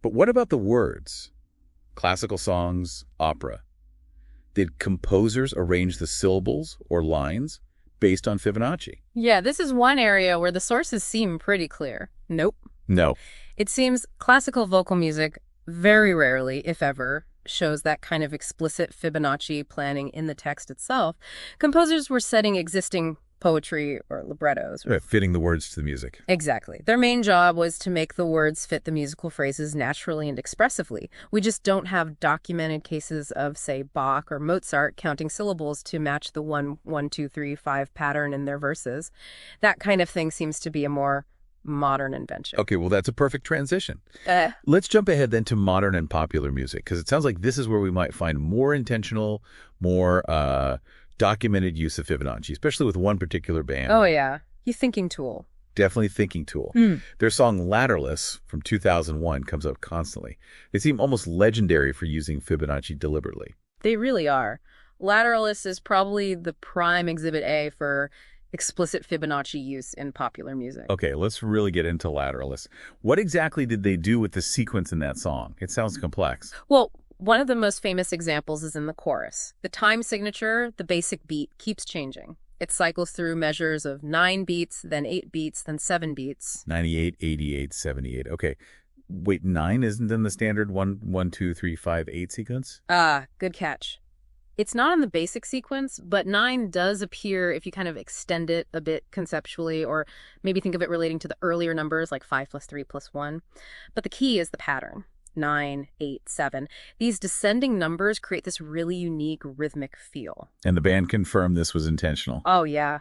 But what about the words? Classical songs, opera. Did composers arrange the syllables or lines based on Fibonacci? Yeah, this is one area where the sources seem pretty clear. Nope. No. It seems classical vocal music very rarely, if ever, shows that kind of explicit Fibonacci planning in the text itself. Composers were setting existing poetry or librettos. Right, fitting the words to the music. Exactly. Their main job was to make the words fit the musical phrases naturally and expressively. We just don't have documented cases of, say, Bach or Mozart counting syllables to match the 1, 1, 2, 3, 5 pattern in their verses. That kind of thing seems to be a more modern invention. Okay, well, that's a perfect transition. Let's jump ahead then to modern and popular music, because it sounds like this is where we might find more intentional, more documented use of Fibonacci, especially with one particular band. Oh, yeah. You Thinking Tool. Definitely Thinking Tool. Their song Latterless from 2001 comes up constantly. They seem almost legendary for using Fibonacci deliberately. They really are. Latterless is probably the prime exhibit A for explicit Fibonacci use in popular music. Okay, let's really get into Latterless. What exactly did they do with the sequence in that song? It sounds complex. Well, one of the most famous examples is in the chorus. The time signature, the basic beat, keeps changing. It cycles through measures of 9 beats, then 8 beats, then 7 beats. 98, 88, 78. Okay. Wait, 9 isn't in the standard 1, 1, 2, 3, 5, 8 sequence? Ah, good catch. It's not in the basic sequence, but 9 does appear if you kind of extend it a bit conceptually, or maybe think of it relating to the earlier numbers like 5 plus 3 plus 1. But the key is the pattern. 9, 8, 7. These descending numbers create this really unique rhythmic feel. And the band confirmed this was intentional. Oh, yeah.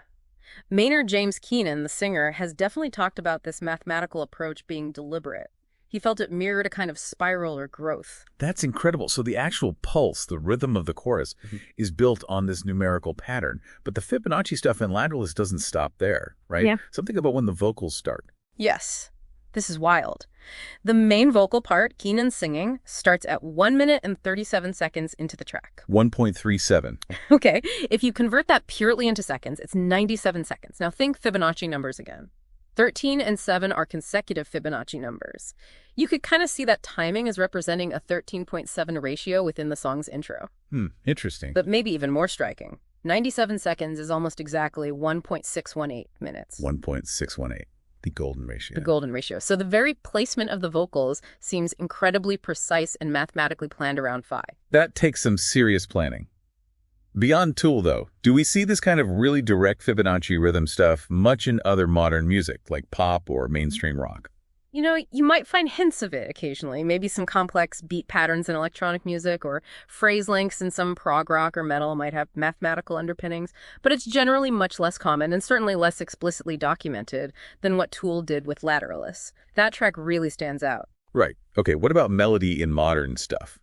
Maynard James Keenan, the singer, has definitely talked about this mathematical approach being deliberate. He felt it mirrored a kind of spiral or growth. That's incredible. So the actual pulse, the rhythm of the chorus, is built on this numerical pattern. But the Fibonacci stuff in Latterless doesn't stop there, right? Yeah. Something about when the vocals start. Yes. This is wild. The main vocal part, Keenan's singing, starts at 1 minute and 37 seconds into the track. 1.37. Okay, if you convert that purely into seconds, it's 97 seconds. Now think Fibonacci numbers again. 13 and 7 are consecutive Fibonacci numbers. You could kind of see that timing as representing a 13.7 ratio within the song's intro. Interesting. But maybe even more striking. 97 seconds is almost exactly 1.618 minutes. 1.618. The golden ratio. The golden ratio. So the very placement of the vocals seems incredibly precise and mathematically planned around phi. That takes some serious planning. Beyond Tool, though, do we see this kind of really direct Fibonacci rhythm stuff much in other modern music, like pop or mainstream rock? You know, you might find hints of it occasionally, maybe some complex beat patterns in electronic music, or phrase lengths in some prog rock or metal might have mathematical underpinnings, but it's generally much less common and certainly less explicitly documented than what Tool did with Latterless. That track really stands out. Right. Okay, what about melody in modern stuff?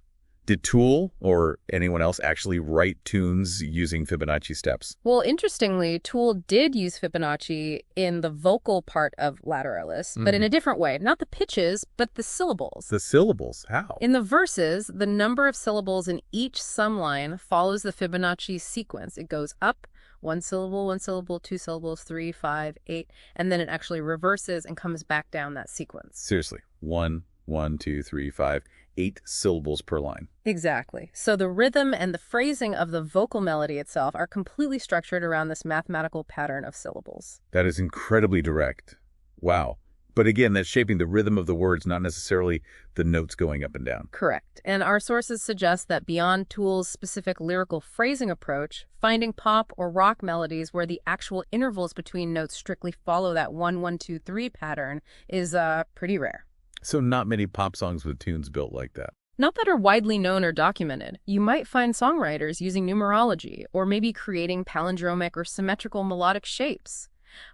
Did Tool or anyone else actually write tunes using Fibonacci steps? Well, interestingly, Tool did use Fibonacci in the vocal part of Lateralis, but in a different way. Not the pitches, but the syllables. The syllables? How? In the verses, the number of syllables in each sum line follows the Fibonacci sequence. It goes up, 1 syllable, 2 syllables, 3, 5, 8, and then it actually reverses and comes back down that sequence. Seriously. 1, 1, 2, 3, 5, 8 syllables per line. Exactly. So the rhythm and the phrasing of the vocal melody itself are completely structured around this mathematical pattern of syllables. That is incredibly direct. Wow. But again, that's shaping the rhythm of the words, not necessarily the notes going up and down. Correct. And our sources suggest that beyond Tool's specific lyrical phrasing approach, finding pop or rock melodies where the actual intervals between notes strictly follow that 1, 1, 2, 3 pattern is pretty rare. So not many pop songs with tunes built like that. Not that are widely known or documented. You might find songwriters using numerology or maybe creating palindromic or symmetrical melodic shapes.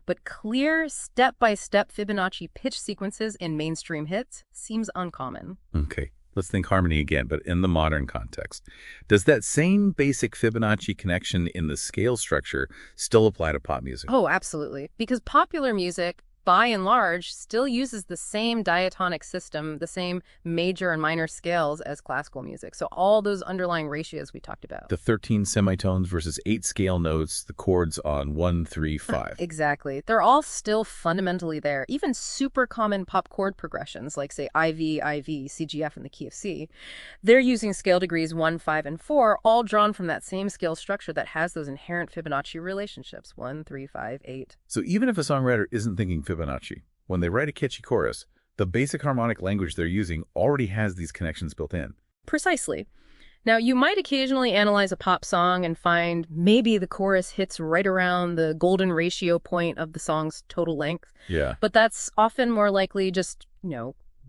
But clear, step-by-step Fibonacci pitch sequences in mainstream hits seems uncommon. Okay, let's think harmony again, but in the modern context. Does that same basic Fibonacci connection in the scale structure still apply to pop music? Oh, absolutely. Because popular music, by and large, still uses the same diatonic system, the same major and minor scales as classical music. So all those underlying ratios we talked about. The 13 semitones versus 8 scale notes, the chords on 1, 3, 5. Exactly. They're all still fundamentally there. Even super common pop chord progressions, like, say, IV, CGF in the key of C, they're using scale degrees 1, 5, and 4, all drawn from that same scale structure that has those inherent Fibonacci relationships, 1, 3, 5, 8. So even if a songwriter isn't thinking Fibonacci, when they write a catchy chorus, the basic harmonic language they're using already has these connections built in. Precisely. Now, you might occasionally analyze a pop song and find maybe the chorus hits right around the golden ratio point of the song's total length. Yeah. But that's often more likely just,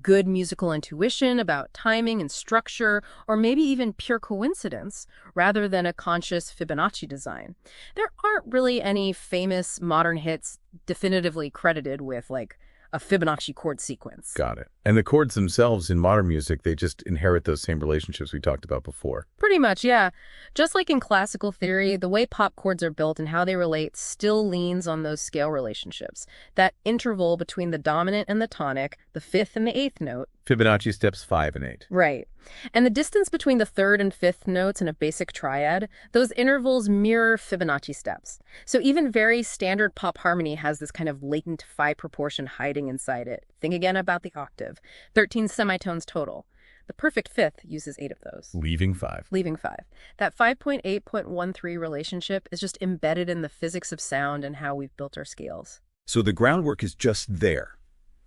good musical intuition about timing and structure, or maybe even pure coincidence, rather than a conscious Fibonacci design. There aren't really any famous modern hits definitively credited with, like, a Fibonacci chord sequence. Got it. And the chords themselves in modern music, they just inherit those same relationships we talked about before. Pretty much, yeah. Just like in classical theory, the way pop chords are built and how they relate still leans on those scale relationships. That interval between the dominant and the tonic, the fifth and the eighth note. Fibonacci steps 5 and 8. Right. And the distance between the third and fifth notes in a basic triad, those intervals mirror Fibonacci steps. So even very standard pop harmony has this kind of latent phi proportion hiding inside it. Think again about the octave. 13 semitones total. The perfect fifth uses 8 of those. Leaving 5. Leaving 5. That 5.8.13 relationship is just embedded in the physics of sound and how we've built our scales. So the groundwork is just there,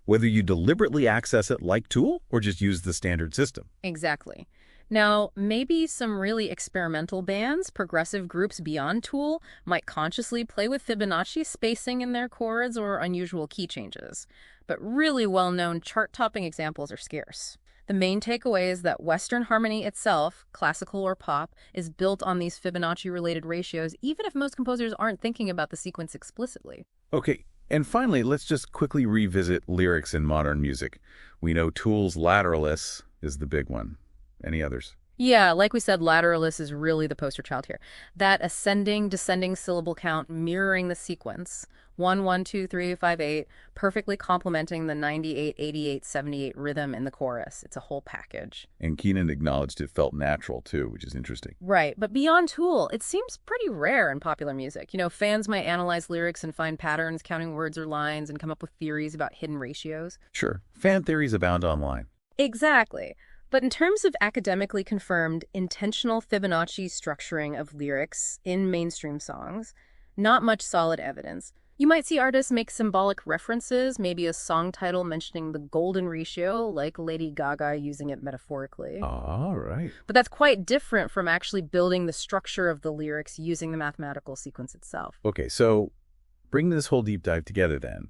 whether you deliberately access it like Tool or just use the standard system. Exactly. Now, maybe some really experimental bands, progressive groups beyond Tool, might consciously play with Fibonacci spacing in their chords or unusual key changes. But really well-known chart-topping examples are scarce. The main takeaway is that Western harmony itself, classical or pop, is built on these Fibonacci-related ratios, even if most composers aren't thinking about the sequence explicitly. Okay. And finally, let's just quickly revisit lyrics in modern music. We know Tool's Lateralis is the big one. Any others? Yeah, like we said, Lateralis is really the poster child here. That ascending, descending syllable count mirroring the sequence, 1, 1, 2, 3, 5, 8, perfectly complementing the 98, 88, 78 rhythm in the chorus. It's a whole package. And Keenan acknowledged it felt natural, too, which is interesting. Right, but beyond Tool, it seems pretty rare in popular music. Fans might analyze lyrics and find patterns, counting words or lines, and come up with theories about hidden ratios. Sure, fan theories abound online. Exactly. But in terms of academically confirmed intentional Fibonacci structuring of lyrics in mainstream songs, not much solid evidence. You might see artists make symbolic references, maybe a song title mentioning the golden ratio, like Lady Gaga using it metaphorically. All right. But that's quite different from actually building the structure of the lyrics using the mathematical sequence itself. Okay, so bring this whole deep dive together then.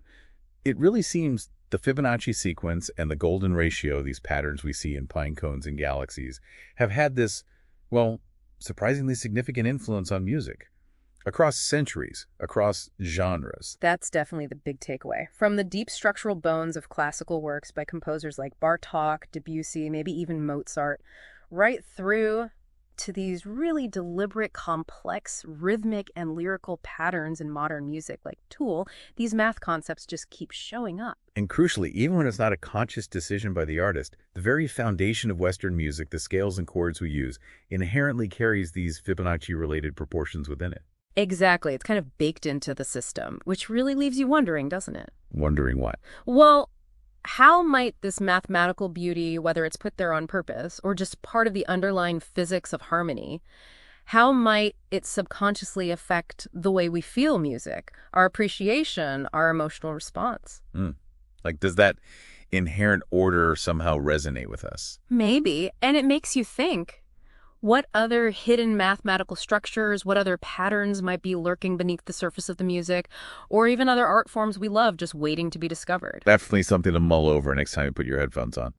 It really seems the Fibonacci sequence and the golden ratio, these patterns we see in pine cones and galaxies, have had this, well, surprisingly significant influence on music. Across centuries, across genres. That's definitely the big takeaway. From the deep structural bones of classical works by composers like Bartók, Debussy, maybe even Mozart, right through to these really deliberate, complex, rhythmic and lyrical patterns in modern music like Tool, these math concepts just keep showing up. And crucially, even when it's not a conscious decision by the artist, the very foundation of Western music, the scales and chords we use, inherently carries these Fibonacci-related proportions within it. Exactly. It's kind of baked into the system, which really leaves you wondering, doesn't it? Wondering what? Well, how might this mathematical beauty, whether it's put there on purpose or just part of the underlying physics of harmony, how might it subconsciously affect the way we feel music, our appreciation, our emotional response? Like, does that inherent order somehow resonate with us? Maybe. And it makes you think. What other hidden mathematical structures, what other patterns might be lurking beneath the surface of the music, or even other art forms we love just waiting to be discovered? Definitely something to mull over next time you put your headphones on.